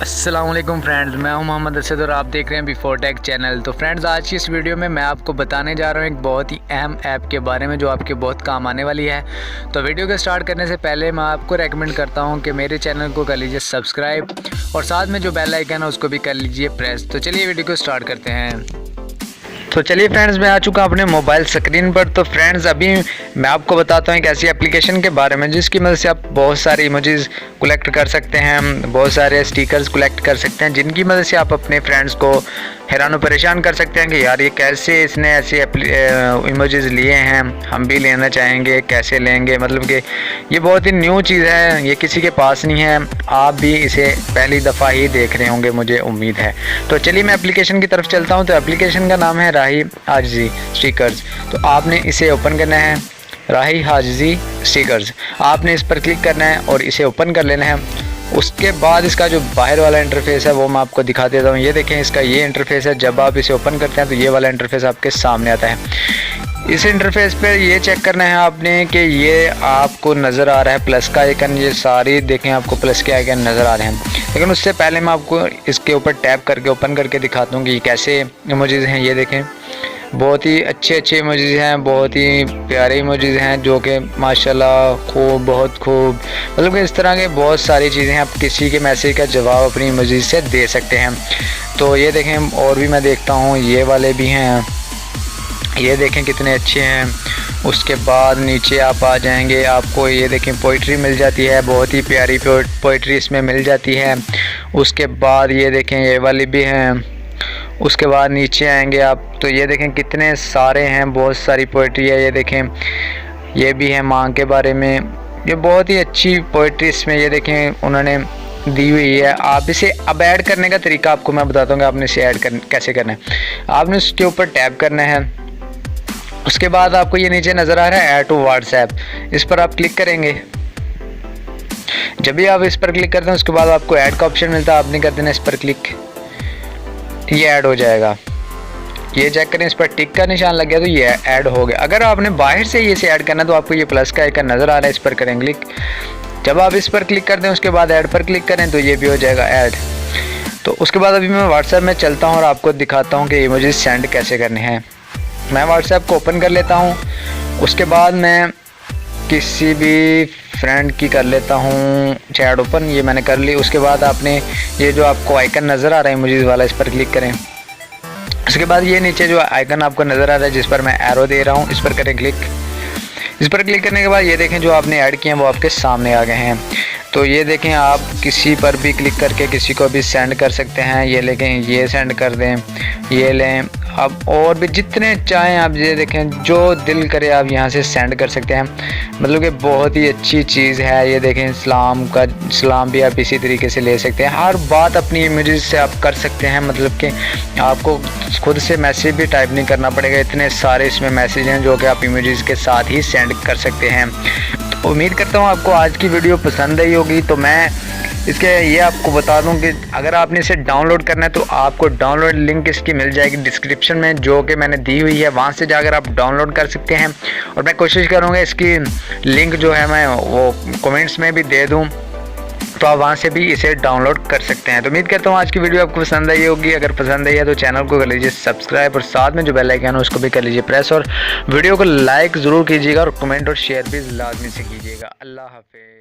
अस्सलामुअलैकुम फ्रेंड्स, मैं हूं मोहम्मद असद और आप देख रहे हैं बिफोर टेक चैनल। तो फ्रेंड्स, आज की इस वीडियो में मैं आपको बताने जा रहा हूं एक बहुत ही अहम ऐप के बारे में जो आपके बहुत काम आने वाली है। तो वीडियो को स्टार्ट करने से पहले मैं आपको रेकमेंड करता हूं कि मेरे चैनल को कर लीजिए सब्सक्राइब और साथ में जो बेल आइकन है उसको भी कर लीजिए प्रेस। तो चलिए वीडियो को स्टार्ट करते हैं। तो चलिए फ्रेंड्स, मैं आ चुका अपने मोबाइल स्क्रीन पर। तो फ्रेंड्स, अभी मैं आपको बताता हूँ एक ऐसी एप्लीकेशन के बारे में जिसकी मदद से आप बहुत सारे इमोजीज़ कलेक्ट कर सकते हैं, बहुत सारे स्टिकर्स कलेक्ट कर सकते हैं, जिनकी मदद से आप अपने फ्रेंड्स को हैरान परेशान कर सकते हैं कि यार ये कैसे इसने ऐसे इमोजीज़ लिए हैं, हम भी लेना चाहेंगे, कैसे लेंगे। मतलब कि ये बहुत ही न्यू चीज़ है, ये किसी के पास नहीं है, आप भी इसे पहली दफ़ा ही देख रहे होंगे, मुझे उम्मीद है। तो चलिए मैं एप्लीकेशन की तरफ चलता हूँ। तो एप्लीकेशन का नाम है राही हाजिजी स्टिकर्स। तो आपने इसे ओपन करना है, राही हाजिजी स्टिकर्स। आपने इस पर क्लिक करना है और इसे ओपन कर लेना है। उसके बाद इसका जो बाहर वाला इंटरफेस है वो मैं आपको दिखा देता हूँ। ये देखें, इसका ये इंटरफेस है। जब आप इसे ओपन करते हैं तो ये वाला इंटरफेस आपके सामने आता है। इस इंटरफेस पे ये चेक करना है आपने कि ये आपको नज़र आ रहा है प्लस का आइकन। ये सारी देखें, आपको प्लस के आइकन नज़र आ रहे हैं। लेकिन उससे पहले मैं आपको इसके ऊपर टैप करके ओपन करके दिखाता हूँ कि कैसे इमोजीज़ हैं। ये देखें, बहुत ही अच्छे इमोजीज़ हैं, बहुत ही प्यारे इमोजीज़ हैं जो कि माशाल्लाह खूब, बहुत खूब। मतलब कि इस तरह के बहुत सारी चीज़ें हैं। आप किसी के मैसेज का जवाब अपनी इमोजीज़ से दे सकते हैं। तो ये देखें, और भी मैं देखता हूँ, ये वाले भी हैं। ये देखें कितने अच्छे हैं। उसके बाद नीचे आप आ जाएंगे, आपको ये देखें पोइट्री मिल जाती है, बहुत ही प्यारी पोइट्री इसमें मिल जाती है। उसके बाद ये देखें, ये वाली भी हैं। उसके बाद नीचे आएंगे आप तो ये देखें कितने सारे हैं, बहुत सारी पोइट्री है। ये देखें, ये भी है माँ के बारे में। ये बहुत ही अच्छी पोइट्री इसमें ये देखें उन्होंने दी हुई है। आप इसे अब ऐड करने का तरीका आपको मैं बताता हूँ कि आपने इसे ऐड कैसे करना है। आपने उसके ऊपर टैप करना है। उसके बाद आपको ये नीचे नज़र आ रहा है ऐड टू व्हाट्सएप, इस पर आप क्लिक करेंगे। जब भी आप इस पर क्लिक करते हैं उसके बाद आपको ऐड का ऑप्शन मिलता है, आपने कर देना इस पर क्लिक, ये ऐड हो जाएगा। ये चेक करें, इस पर टिक का निशान लग गया तो ये ऐड हो गया। अगर आपने बाहर से इसे ऐड करना तो आपको ये प्लस का आइकन नज़र आ रहा है, इस पर करें क्लिक। जब आप इस पर क्लिक कर दें उसके बाद ऐड पर क्लिक करें तो ये भी हो जाएगा ऐड। तो उसके बाद अभी मैं व्हाट्सएप में चलता हूँ और आपको दिखाता हूँ कि इमोजीज सेंड कैसे करने हैं। मैं व्हाट्सएप को ओपन कर लेता हूँ। उसके बाद मैं किसी भी फ्रेंड की कर लेता हूँ चैट ओपन, ये मैंने कर ली। उसके बाद आपने ये जो आपको आइकन नज़र आ रहा है इमोजीज वाला, इस पर क्लिक करें। उसके बाद ये नीचे जो आइकन आपको नज़र आ रहा है जिस पर मैं एरो दे रहा हूँ, इस पर करें क्लिक। इस पर क्लिक करने के बाद ये देखें जो आपने ऐड किए हैं वो आपके सामने आ गए हैं। तो ये देखें, आप किसी पर भी क्लिक करके किसी को भी सेंड कर सकते हैं। ये लेकिन ये सेंड कर दें, ये लें, अब और भी जितने चाहें आप ये देखें, जो दिल करे आप यहाँ से सेंड कर सकते हैं। मतलब कि बहुत ही अच्छी चीज़ है। ये देखें, सलाम भी आप इसी तरीके से ले सकते हैं। हर बात अपनी इमेजेस से आप कर सकते हैं। मतलब कि आपको खुद से मैसेज भी टाइप नहीं करना पड़ेगा, इतने सारे इसमें मैसेज हैं जो कि आप इमेजेस के साथ ही सेंड कर सकते हैं। तो उम्मीद करता हूँ आपको आज की वीडियो पसंद आई होगी। तो मैं इसके ये आपको बता दूं कि अगर आपने इसे डाउनलोड करना है तो आपको डाउनलोड लिंक इसकी मिल जाएगी डिस्क्रिप्शन में, जो कि मैंने दी हुई है। वहाँ से जाकर आप डाउनलोड कर सकते हैं और मैं कोशिश करूँगा इसकी लिंक जो है मैं वो कमेंट्स में भी दे दूँ, तो आप वहाँ से भी इसे डाउनलोड कर सकते हैं। तो उम्मीद करता हूँ आज की वीडियो आपको पसंद आई होगी। अगर पसंद आई है तो चैनल को कर लीजिए सब्सक्राइब और साथ में जो बेल आइकन है उसको भी कर लीजिए प्रेस, और वीडियो को लाइक ज़रूर कीजिएगा और कमेंट और शेयर भी लाजमी से कीजिएगा। अल्लाह हाफिज़।